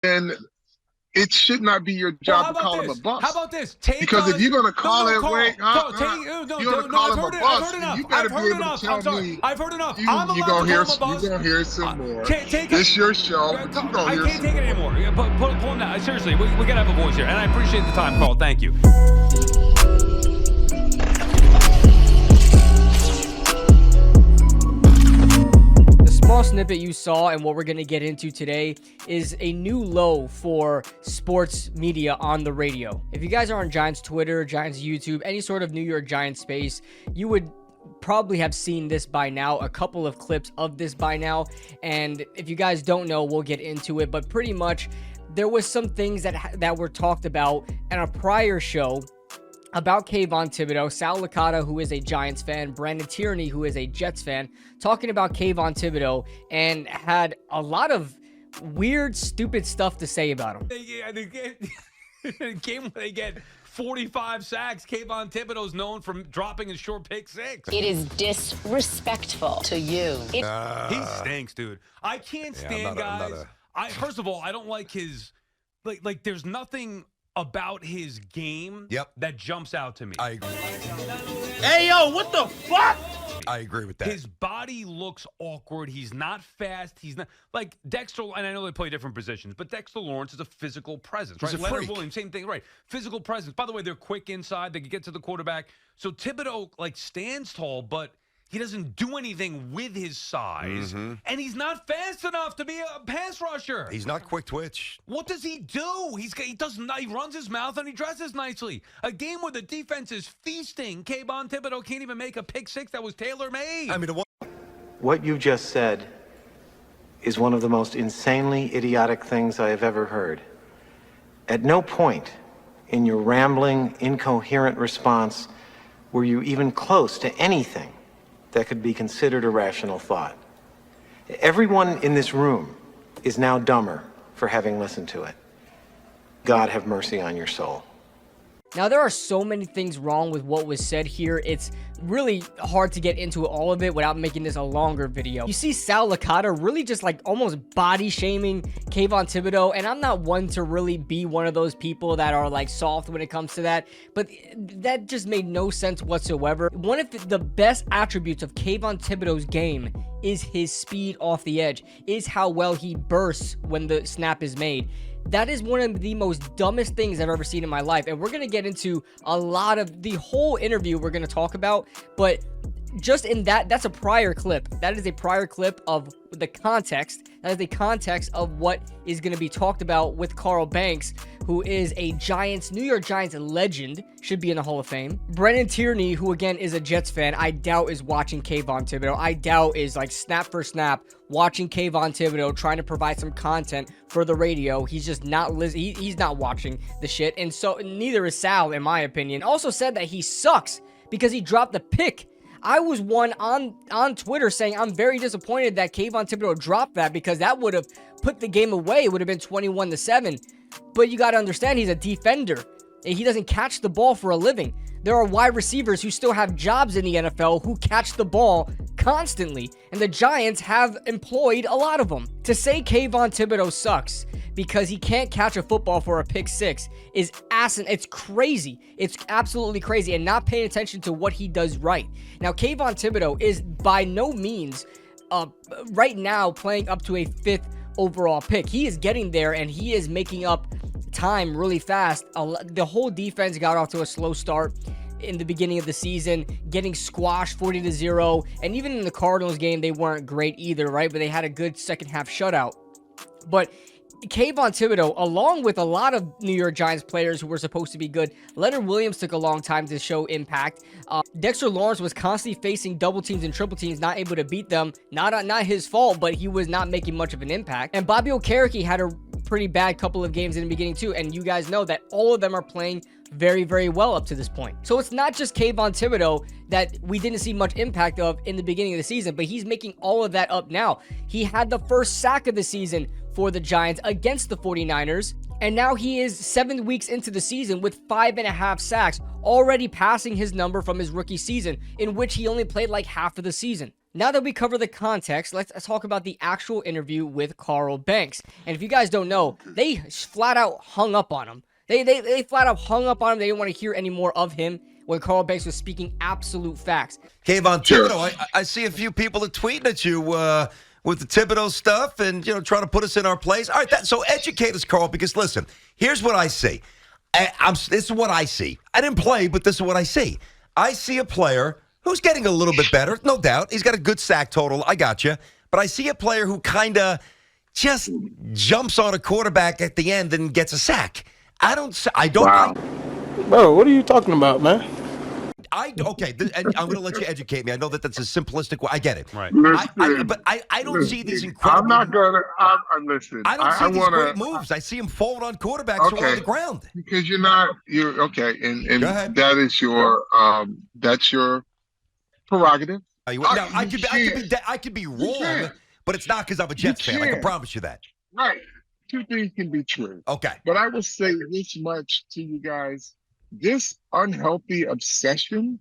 then it should not be your job to call him a bust. How about this? Take because if you're going to call him, you're going to call him a bust, you better be able to tell me. I've heard enough. You're going to hear some more. It's your show, but you're going to hear some more. I can't take it anymore. Pull him down. Seriously, we got to have a voice here. And I appreciate the time, Carl. Thank you. Small snippet you saw and what we're going to get into today is a new low for sports media on the radio. If you guys are on Giants Twitter, Giants YouTube, any sort of New York Giants space, you would probably have seen this by now, a couple of clips of this by now. And if you guys don't know, we'll get into it. But pretty much there was some things that were talked about in a prior show about Kayvon Thibodeaux, Sal Licata, who is a Giants fan, Brandon Tierney, who is a Jets fan, talking about Kayvon Thibodeaux and had a lot of weird, stupid stuff to say about him. The game where they get 45 sacks, Kayvon Thibodeaux is known for dropping a short pick six. It is disrespectful to you. He stinks, dude. I can't stand guys. First of all, I don't like his like. There's nothing about his game that jumps out to me. I agree. Hey, yo, what the fuck? I agree with that. His body looks awkward. He's not fast. He's not like Dexter, and I know they play different positions, but Dexter Lawrence is a physical presence, right? He's a Leonard freak. Williams, same thing, right? Physical presence. By the way, they're quick inside. They can get to the quarterback. So Thibodeaux stands tall, but he doesn't do anything with his size, and he's not fast enough to be a pass rusher. He's not quick twitch. What does he do? He runs his mouth and he dresses nicely. A game where the defense is feasting. Kayvon Thibodeaux can't even make a pick six that was tailor-made. I mean, what you just said is one of the most insanely idiotic things I have ever heard. At no point in your rambling, incoherent response were you even close to anything that could be considered a rational thought. Everyone in this room is now dumber for having listened to it. God have mercy on your soul. Now, there are so many things wrong with what was said here. It's really hard to get into all of it without making this a longer video. You see Sal Licata really just almost body shaming Kayvon Thibodeaux, and I'm not one to really be one of those people that are soft when it comes to that, but that just made no sense whatsoever. One of the best attributes of Kayvon Thibodeaux's game is his speed off the edge, is how well he bursts when the snap is made. That is one of the most dumbest things I've ever seen in my life. And we're going to get into a lot of the whole interview we're going to talk about. But just in that's a prior clip. That is a prior clip of the context. That is the context of what is going to be talked about with Carl Banks, who is a New York Giants legend, should be in the Hall of Fame. Brandon Tierney, who again is a Jets fan, I doubt is watching Kayvon Thibodeaux. I doubt is snap for snap watching Kayvon Thibodeaux, trying to provide some content for the radio. He's just not he's not watching the shit, and so neither is Sal, in my opinion. Also said that he sucks because he dropped the pick. I was one on Twitter saying I'm very disappointed that Kayvon Thibodeaux dropped that because that would have put the game away. It would have been 21-7. But you got to understand, he's a defender. He doesn't catch the ball for a living. There are wide receivers who still have jobs in the NFL who catch the ball constantly, and the Giants have employed a lot of them. To say Kayvon Thibodeaux sucks because he can't catch a football for a pick six is it's crazy. It's absolutely crazy, and not paying attention to what he does right. Now, Kayvon Thibodeaux is by no means right now playing up to a 5th overall pick. He is getting there, and he is making up time really fast. The whole defense got off to a slow start in the beginning of the season, getting squashed 40-0, and even in the Cardinals game, they weren't great either, right? But they had a good second half shutout. But Kayvon Thibodeaux, along with a lot of New York Giants players who were supposed to be good, Leonard Williams took a long time to show impact. Dexter Lawrence was constantly facing double teams and triple teams, not able to beat them. Not his fault, but he was not making much of an impact. And Bobby Okereke had a pretty bad couple of games in the beginning too, and you guys know that all of them are playing very, very well up to this point. So it's not just Kayvon Thibodeaux that we didn't see much impact of in the beginning of the season, but he's making all of that up now. He had the first sack of the season for the Giants against the 49ers, and now he is 7 weeks into the season with 5.5 sacks, already passing his number from his rookie season, in which he only played half of the season. Now that we cover the context, let's talk about the actual interview with Carl Banks. And if you guys don't know, they flat out hung up on him. They flat out hung up on him. They didn't want to hear any more of him when Carl Banks was speaking absolute facts. Kayvon Thibodeaux, I see a few people are tweeting at you with the Thibodeaux stuff and, trying to put us in our place. All right, so educate us, Carl, because listen, here's what I see. This is what I see. I didn't play, but this is what I see. I see a player who's getting a little bit better, no doubt. He's got a good sack total. I got you. But I see a player who kind of just jumps on a quarterback at the end and gets a sack. I don't. Wow. Bro, what are you talking about, man? Okay, and I'm going to let you educate me. I know that's a simplistic way. I get it. Right. But I don't see these incredible. I'm not going to. Listen. I don't see these great moves. I see him falling on quarterbacks who are on the ground. Because you're okay, and Go ahead. that is your that's your prerogative. I could be wrong, but it's not because I'm a Jets fan. I can promise you that. Right. Two things can be true. Okay. But I will say this much to you guys. This unhealthy obsession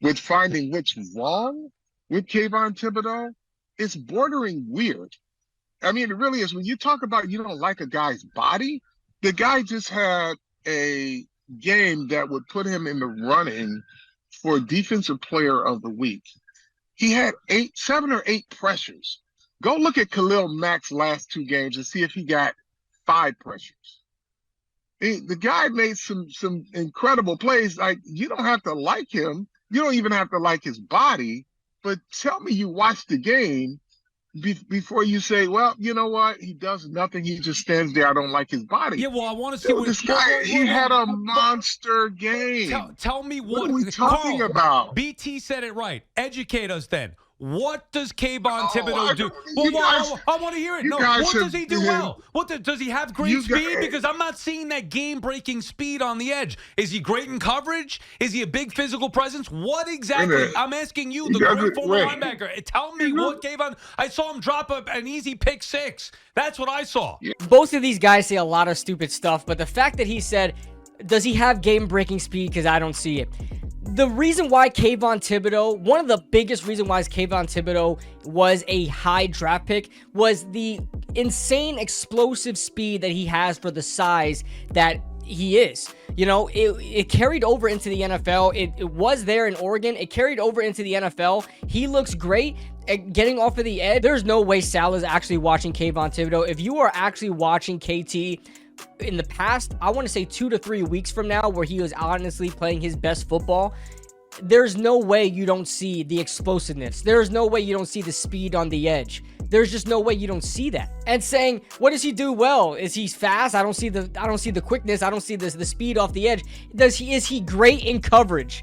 with finding what's wrong with Kayvon Thibodeaux is bordering weird. I mean, it really is. When you talk about you don't like a guy's body, the guy just had a game that would put him in the running for Defensive Player of the Week. He had 7 or 8 pressures. Go look at Khalil Mack's last 2 games and see if he got 5 pressures. The guy made some incredible plays. Like, you don't have to like him. You don't even have to like his body. But tell me you watched the game before you say, well, you know what? He does nothing. He just stands there. I don't like his body. Yeah, well, I want to see what this guy, he had a monster game. Tell me what are we talking about? BT said it right. Educate us then. What does Kayvon Thibodeaux do? I want to hear it. No, what does he do well? Does he have great speed? Because I'm not seeing that game-breaking speed on the edge. Is he great in coverage? Is he a big physical presence? What exactly? I'm asking you, the great former linebacker. Tell me what Kayvon. I saw him drop an easy pick 6. That's what I saw. Both of these guys say a lot of stupid stuff, but the fact that he said, does he have game-breaking speed? Because I don't see it. The reason why Kayvon Thibodeaux, one of the biggest reasons why Kayvon Thibodeaux was a high draft pick was the insane explosive speed that he has for the size that he is. It carried over into the NFL. It was there in Oregon. It carried over into the NFL. He looks great at getting off of the edge. There's no way Sal is actually watching Kayvon Thibodeaux. If you are actually watching KT in the past, I want to say 2 to 3 weeks from now, where he was honestly playing his best football, there's no way you don't see the explosiveness. There's no way you don't see the speed on the edge. There's just no way you don't see that. And saying, what does he do well? Is he fast? I don't see the quickness. I don't see the speed off the edge. Is he great in coverage?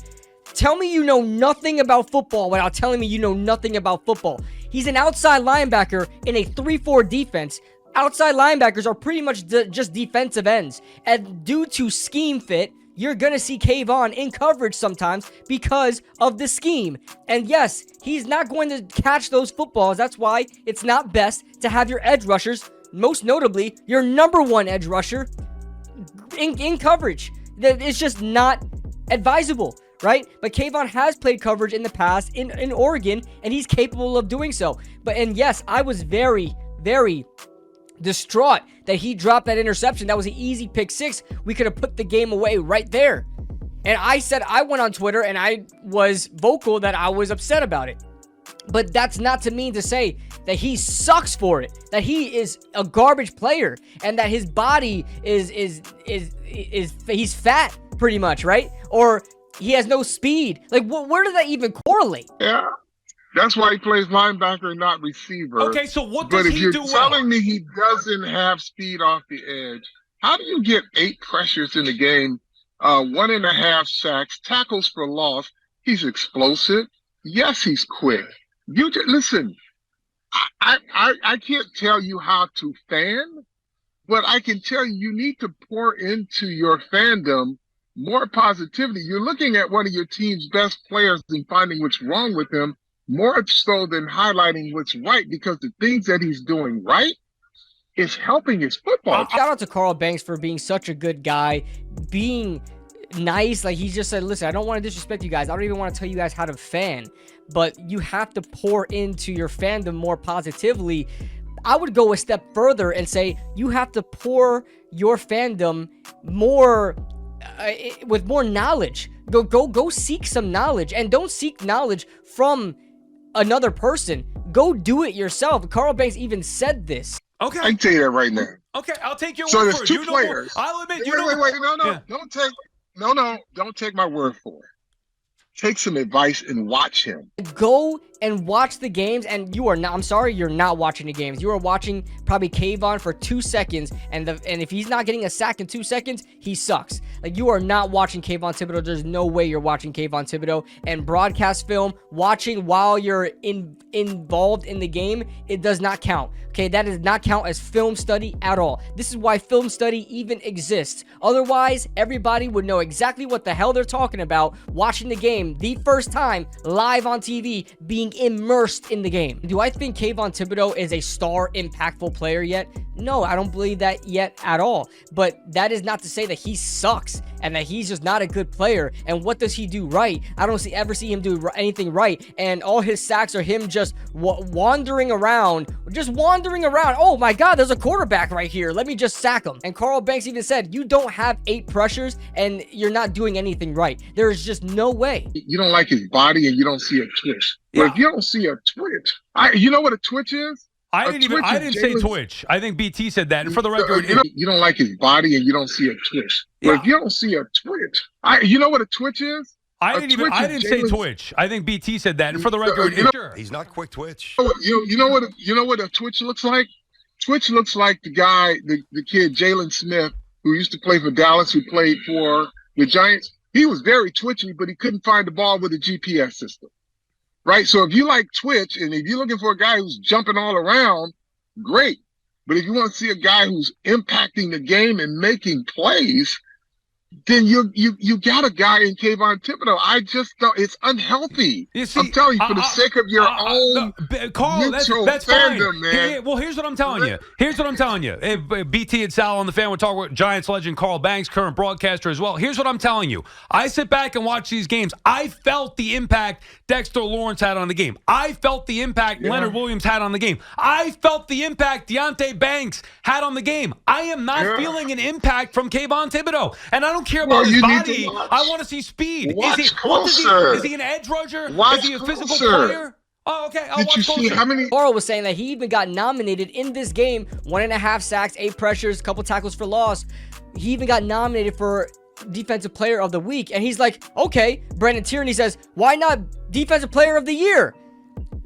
Tell me you know nothing about football without telling me you know nothing about football. He's an outside linebacker in a 3-4 defense. Outside linebackers are pretty much just defensive ends. And due to scheme fit, you're going to see Kayvon in coverage sometimes because of the scheme. And yes, he's not going to catch those footballs. That's why it's not best to have your edge rushers, most notably your number 1 edge rusher, in coverage. It's just not advisable, right? But Kayvon has played coverage in the past in Oregon, and he's capable of doing so. And yes, I was very, very distraught that he dropped that interception. That was an easy pick 6. We could have put the game away right there. And I went on Twitter and I was vocal that I was upset about it. But that's not to mean to say that he sucks for it, that he is a garbage player, and that his body is he's fat pretty much, right? Or he has no speed. Like, where does that even correlate? Yeah. That's why he plays linebacker and not receiver. Okay, so what does he do well? But if you're telling me he doesn't have speed off the edge, how do you get 8 pressures in the game, 1.5 sacks, tackles for loss? He's explosive. Yes, he's quick. Listen, I can't tell you how to fan, but I can tell you need to pour into your fandom more positivity. You're looking at one of your team's best players and finding what's wrong with him, more so than highlighting what's right, because the things that he's doing right is helping his football. Shout out to Carl Banks for being such a good guy, being nice. Like, he just said, listen, I don't want to disrespect you guys. I don't even want to tell you guys how to fan. but you have to pour into your fandom more positively. I would go a step further and say you have to pour your fandom more with more knowledge. Go seek some knowledge, and don't seek knowledge from another person. Go do it yourself. Carl Banks even said this. Okay. I can tell you that right now. Okay, I'll take your So word there's for it. two You know more. players. I'll admit Wait, you know. wait, no, Yeah. don't take my word for it. Take some advice and watch him. Go and watch the games, and you are not, I'm sorry, you're not watching the games. You are watching probably Kayvon for 2 seconds, and if he's not getting a sack in 2 seconds, he sucks. Like, you are not watching Kayvon Thibodeaux. There's no way you're watching Kayvon Thibodeaux. And broadcast film, watching while you're involved in the game, it does not count. Okay, that does not count as film study at all. This is why film study even exists. Otherwise, everybody would know exactly what the hell they're talking about watching the game the first time live on TV, being immersed in the game. Do I think Kayvon Thibodeaux is a star, impactful player yet? No, I don't believe that yet at all. But that is not to say that he sucks and that he's just not a good player. And what does he do right? I don't ever see him do anything right. And all his sacks are him just wandering around. Oh my God, there's a quarterback right here. Let me just sack him. And Carl Banks even said, you don't have 8 pressures and you're not doing anything right. There is just no way. You don't like his body and you don't see a twitch. But if you don't see a twitch, you know what a twitch is? I didn't say Twitch. I think BT said that. And for the record, you don't like his body and you don't see a twitch. But if you don't see a twitch, you know what a twitch is? I didn't say Twitch. I think BT said that. And for the record, he's not quick twitch. You know what a twitch looks like? Twitch looks like the guy, the kid Jalen Smith, who used to play for Dallas, who played for the Giants. He was very twitchy, but he couldn't find the ball with a GPS system. Right? So if you like Twitch and if you're looking for a guy who's jumping all around, great. But if you want to see a guy who's impacting the game and making plays, then you got a guy in Kayvon Thibodeaux. I just don't. It's unhealthy. I'm telling you, for the sake of your own Carl, that's fine. fandom, man. Well, here's what I'm telling you. If BT and Sal on the fan would talk about Giants legend Carl Banks, current broadcaster as well. Here's what I'm telling you. I sit back and watch these games. I felt the impact Dexter Lawrence had on the game. I felt the impact Leonard Williams had on the game. I felt the impact Deonte Banks had on the game. I am not feeling an impact from Kayvon Thibodeaux, and I don't care about his body. I want to see speed. Is he an edge rusher? Is he a physical player? Oh, okay. I'll watch closer. Carl was saying that he even got nominated in this game. 1.5 sacks, 8 pressures, couple tackles for loss. He even got nominated for Defensive Player of the Week. And he's like, okay. Brandon Tierney says, why not Defensive Player of the Year?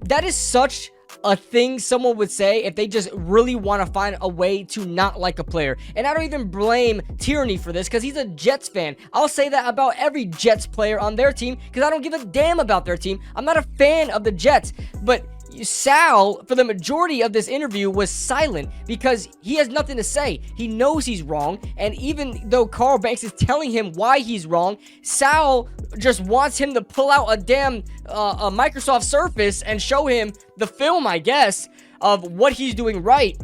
That is such a thing someone would say if they just really want to find a way to not like a player. And I don't even blame Tierney for this because he's a Jets fan. I'll say that about every Jets player on their team because I don't give a damn about their team. I'm not a fan of the Jets. But Sal, for the majority of this interview, was silent because he has nothing to say. He knows he's wrong, and even though Carl Banks is telling him why he's wrong, Sal just wants him to pull out a damn a Microsoft Surface and show him the film, I guess, of what he's doing right.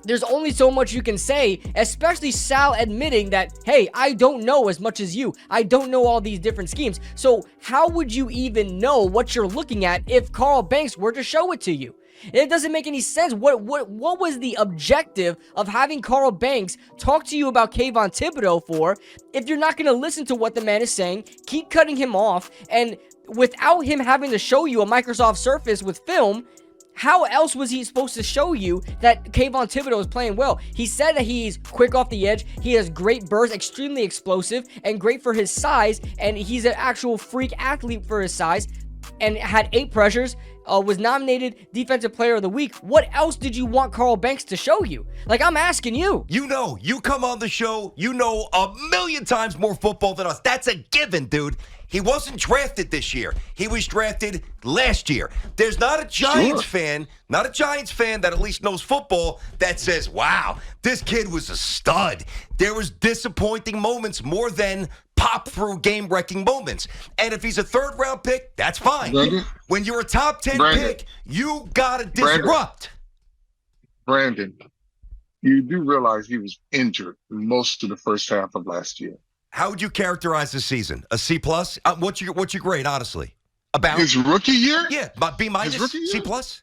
There's only so much you can say, especially Sal admitting that, hey, I don't know as much as you. I don't know all these different schemes. So how would you even know what you're looking at if Carl Banks were to show it to you? It doesn't make any sense. What was the objective of having Carl Banks talk to you about Kayvon Thibodeaux for if you're not going to listen to what the man is saying, keep cutting him off, and without him having to show you a Microsoft Surface with film, how else was he supposed to show you that Kayvon Thibodeaux is playing well? He said that he's quick off the edge, he has great burst, extremely explosive, and great for his size, and he's an actual freak athlete for his size, and had 8 pressures, was nominated Defensive Player of the Week. What else did you want Carl Banks to show you? Like, I'm asking you. You know, you come on the show, you know a million times more football than us. That's a given, dude. He wasn't drafted this year. He was drafted last year. There's not a Giants fan that at least knows football that says, wow, this kid was a stud. There was disappointing moments more than pop-through game-wrecking moments. And if he's a third-round pick, that's fine. Brandon, when you're a top 10 pick, you got to disrupt. Brandon, you do realize he was injured most of the first half of last year. How would you characterize this season? A C+? What's your grade, honestly? About his rookie year? Yeah, about B minus, rookie year? C plus.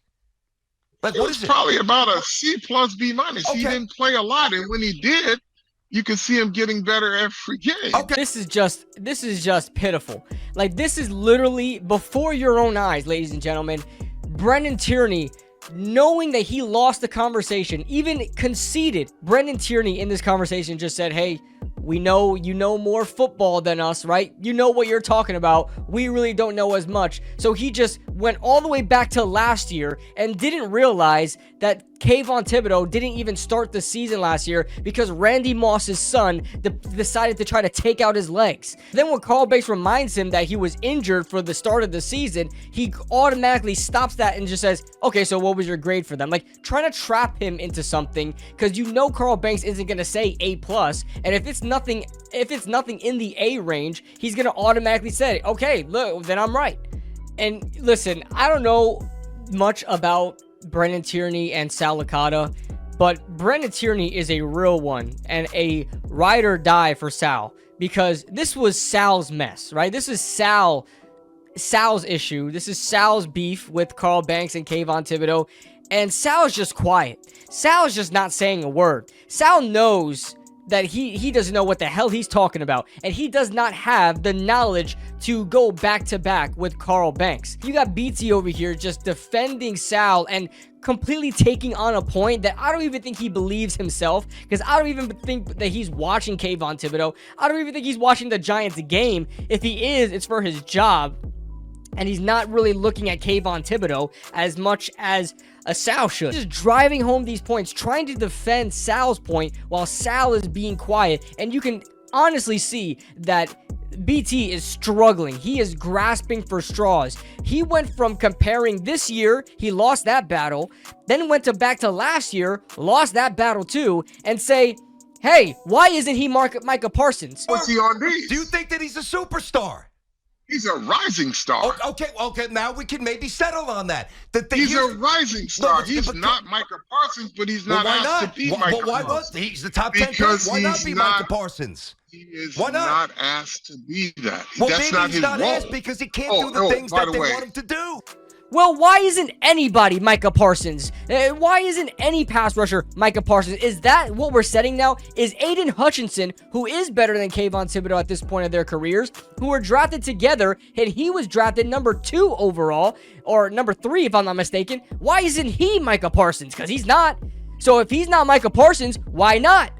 Like, It what was is it? probably about a C plus B minus. He Okay. didn't play a lot, and when he did, you can see him getting better every game. Okay. This is just pitiful. Like, this is literally before your own eyes, ladies and gentlemen. Brendan Tierney, knowing that he lost the conversation, even conceded. Brendan Tierney in this conversation just said, hey, we know you know more football than us, right? You know what you're talking about. We really don't know as much. So he just went all the way back to last year and didn't realize that Kayvon Thibodeaux didn't even start the season last year because Randy Moss's son decided to try to take out his legs. Then when Carl Banks reminds him that he was injured for the start of the season, he automatically stops that and just says, okay, so what was your grade for them? Like, trying to trap him into something because you know Carl Banks isn't going to say A+, and if it's nothing in the A range, he's going to automatically say, okay, look, then I'm right. And listen, I don't know much about Brendan Tierney and Sal Licata, but Brendan Tierney is a real one and a ride or die for Sal, because this was Sal's mess, right? This is Sal's issue. This is Sal's beef with Carl Banks and Kayvon Thibodeaux, and Sal's just quiet. Sal's just not saying a word. Sal knows that he doesn't know what the hell he's talking about, and he does not have the knowledge to go back to back with Carl Banks. You got BT over here just defending Sal and completely taking on a point that I don't even think he believes himself, because I don't even think that he's watching Kayvon Thibodeaux. I don't even think he's watching the Giants game. If he is, it's for his job, and he's not really looking at Kayvon Thibodeaux as much as a Sal should. Just driving home these points, trying to defend Sal's point while Sal is being quiet, and you can honestly see that BT is struggling. He is grasping for straws. He went from comparing this year, he lost that battle, then went back to last year, lost that battle too, and say, hey, why isn't he Micah Parsons? What's he on these? Do you think that he's a superstar? He's a rising star. Okay, now we can maybe settle on that. He's a rising star. No, he's not Micah Parsons, but he's not asked to be Micah Parsons. Why not? He's the top 10 pick. Why not be Micah Parsons? He is Why not? asked to be that. Well, That's maybe not he's his not role. asked because he can't do the things that they want him to do. Well, why isn't anybody Micah Parsons? Why isn't any pass rusher Micah Parsons? Is that what we're setting now? Is Aiden Hutchinson, who is better than Kayvon Thibodeaux at this point of their careers, who were drafted together, and he was drafted number 2 overall, or number 3 if I'm not mistaken, why isn't he Micah Parsons? Because he's not. So if he's not Micah Parsons, why not?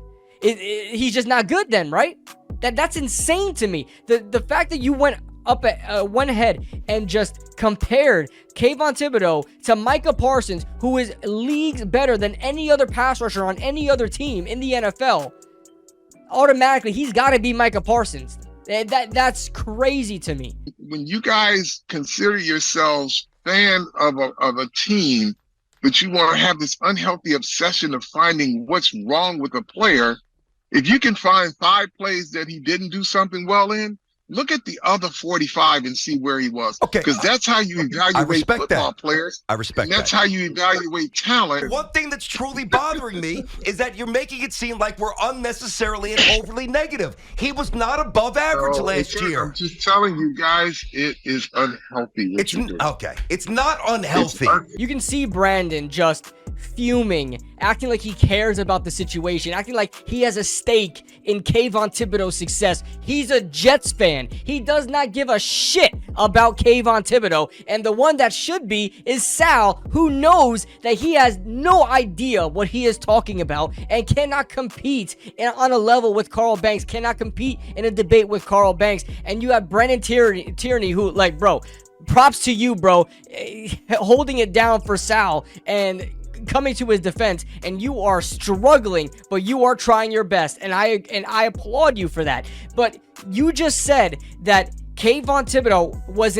He's just not good then, right? That's insane to me. The fact that you went ahead and just compared Kayvon Thibodeaux to Micah Parsons, who is leagues better than any other pass rusher on any other team in the NFL, automatically he's got to be Micah Parsons. That's crazy to me. When you guys consider yourselves fan of a team, but you want to have this unhealthy obsession of finding what's wrong with a player, if you can find 5 plays that he didn't do something well in, look at the other 45 and see where he was. Okay. Because that's how you evaluate football players. I respect that. And that's how you evaluate talent. One thing that's truly bothering me is that you're making it seem like we're unnecessarily and overly negative. He was not above average last year. I'm just telling you guys, it is unhealthy. Okay. It's not unhealthy. You can see Brandon just fuming, acting like he cares about the situation, acting like he has a stake in Kayvon Thibodeaux's success. He's a Jets fan. He does not give a shit about Kayvon Thibodeaux, and the one that should be is Sal, who knows that he has no idea what he is talking about and cannot compete on a level with Carl Banks, cannot compete in a debate with Carl Banks. And you have Brendan Tierney, who, like, bro, props to you, bro, holding it down for Sal and coming to his defense, and you are struggling, but you are trying your best, and I applaud you for that. But you just said that Kayvon Thibodeaux was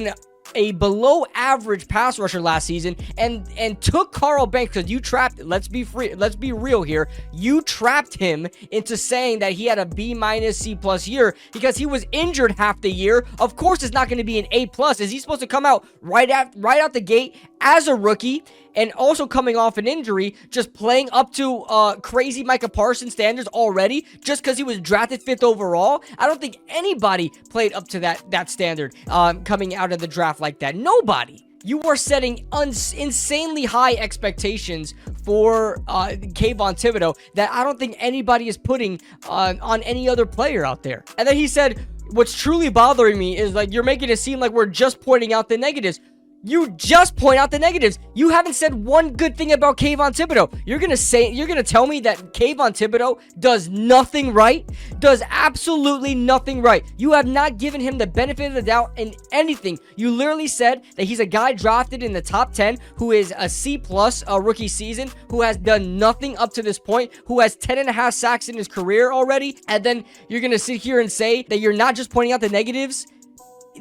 a below average pass rusher last season and took Carl Banks, because you trapped, let's be real here, you trapped him into saying that he had a B minus C plus year because he was injured half the year. Of course it's not going to be an A plus. Is he supposed to come out right out the gate as a rookie and also coming off an injury, just playing up to crazy Micah Parsons standards already, just because he was drafted 5th overall. I don't think anybody played up to that standard coming out of the draft like that. Nobody. You are setting insanely high expectations for Kayvon Thibodeaux that I don't think anybody is putting on any other player out there. And then he said, what's truly bothering me is like, you're making it seem like we're just pointing out the negatives. You just point out the negatives. You haven't said one good thing about Kayvon Thibodeaux. You're gonna tell me that Kayvon Thibodeaux does nothing right? Does absolutely nothing right. You have not given him the benefit of the doubt in anything. You literally said that he's a guy drafted in the top 10 who is a C+ rookie season, who has done nothing up to this point, who has 10.5 sacks in his career already, and then you're gonna sit here and say that you're not just pointing out the negatives.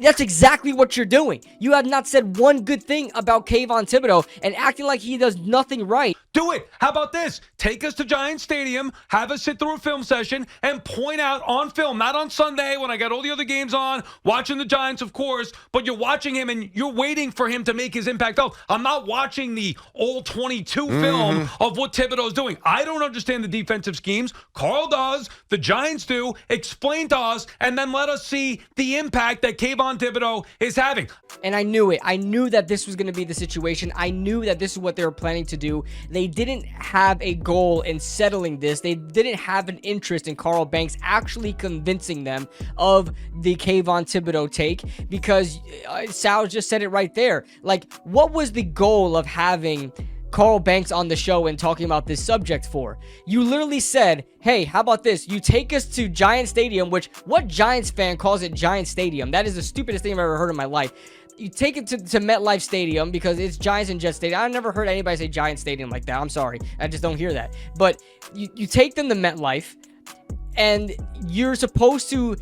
That's exactly what you're doing. You have not said one good thing about Kayvon Thibodeaux and acting like he does nothing right. Do it. How about this? Take us to Giants Stadium, have us sit through a film session, and point out on film, not on Sunday when I got all the other games on, watching the Giants, of course, but you're watching him and you're waiting for him to make his impact felt. I'm not watching the all 22 film of what Thibodeau's doing. I don't understand the defensive schemes. Carl does. The Giants do. Explain to us, and then let us see the impact that Kayvon Thibodeaux is having. And I knew it. I knew that this was going to be the situation. I knew that this is what they were planning to do. They didn't have a goal in settling this. They didn't have an interest in Carl Banks actually convincing them of the Kayvon Thibodeaux take, because Sal just said it right there. Like, what was the goal of having Carl Banks on the show and talking about this subject for? You literally said, hey, how about this? You take us to Giant Stadium, which what Giants fan calls it Giant Stadium? That is the stupidest thing I've ever heard in my life. You take it to MetLife Stadium because it's Giants and Jets Stadium. I've never heard anybody say Giant Stadium like that. I'm sorry. I just don't hear that. But you take them to MetLife, and you're supposed to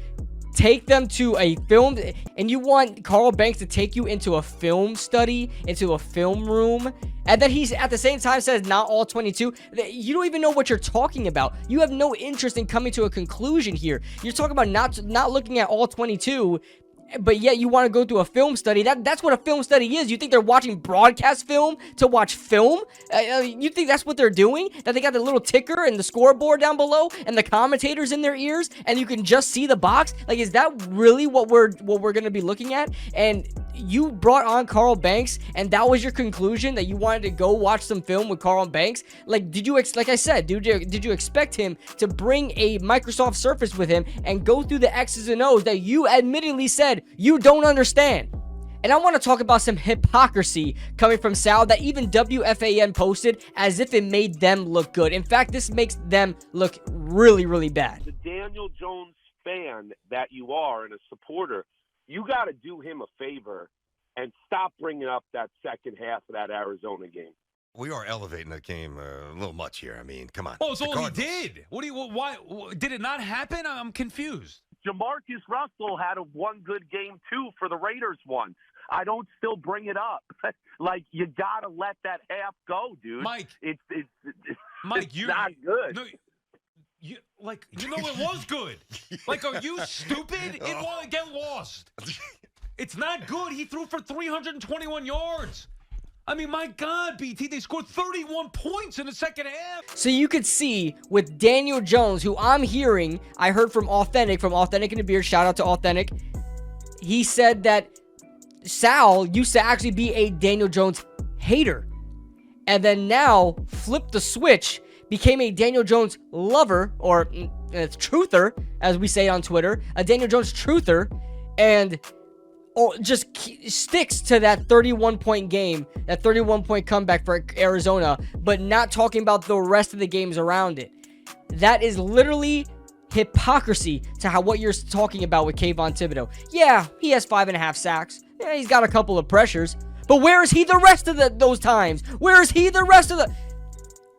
take them to a film, and you want Carl Banks to take you into a film study, into a film room, and then he's at the same time says not all 22. You don't even know what you're talking about. You have no interest in coming to a conclusion here. You're talking about not looking at all 22, but yet you want to go to a film study. That's what a film study is. You think they're watching broadcast film to watch film? You think that's what they're doing? That they got the little ticker and the scoreboard down below and the commentators in their ears and you can just see the box? Like, is that really what we're going to be looking at? And you brought on Carl Banks, and that was your conclusion, that you wanted to go watch some film with Carl Banks? Like, like I said, did you expect him to bring a Microsoft Surface with him and go through the X's and O's that you admittedly said you don't understand? And I want to talk about some hypocrisy coming from Sal that even WFAN posted as if it made them look good. In fact, this makes them look really, really bad. The Daniel Jones fan that you are and a supporter, you got to do him a favor and stop bringing up that second half of that Arizona game. We are elevating that game a little much here. I mean, come on. Oh, so he did. Why did it not happen? I'm confused. Jamarcus Russell had one good game too for the Raiders once. I don't still bring it up. Like, you got to let that half go, dude. Mike, it's you're not good. No, it was good. Like, are you stupid? It won't get lost. It's not good. He threw for 321 yards. I mean, my God, BT, they scored 31 points in the second half. So you could see with Daniel Jones, who I heard from Authentic in the Beard, shout out to Authentic. He said that Sal used to actually be a Daniel Jones hater, and then now flipped the switch, became a Daniel Jones lover, or truther, as we say on Twitter, a Daniel Jones truther, and just sticks to that 31-point game, that 31-point comeback for Arizona, but not talking about the rest of the games around it. That is literally hypocrisy to what you're talking about with Kayvon Thibodeaux. Yeah, he has 5.5 sacks. Yeah, he's got a couple of pressures. But where is he the rest of those times? Where is he the rest of the...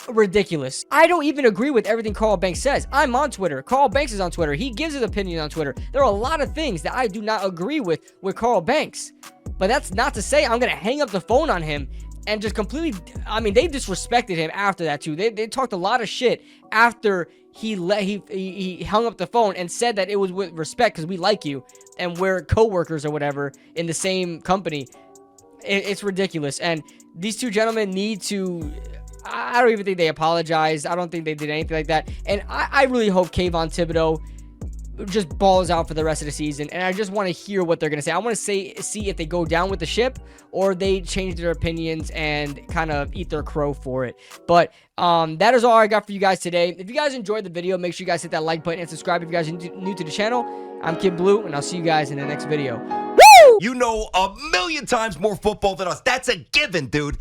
Ridiculous. I don't even agree with everything Carl Banks says. I'm on Twitter. Carl Banks is on Twitter. He gives his opinion on Twitter. There are a lot of things that I do not agree with Carl Banks. But that's not to say I'm going to hang up the phone on him and just completely... I mean, they disrespected him after that, too. They talked a lot of shit after he hung up the phone and said that it was with respect because we like you and we're co-workers or whatever in the same company. It's ridiculous. And these two gentlemen need to... I don't even think they apologized. I don't think they did anything like that. And I really hope Kayvon Thibodeaux just balls out for the rest of the season. And I just want to hear what they're going to say. I want to see if they go down with the ship or they change their opinions and kind of eat their crow for it. But that is all I got for you guys today. If you guys enjoyed the video, make sure you guys hit that like button and subscribe if you guys are new to the channel. I'm Kid Blue, and I'll see you guys in the next video. Woo! You know a million times more football than us. That's a given, dude.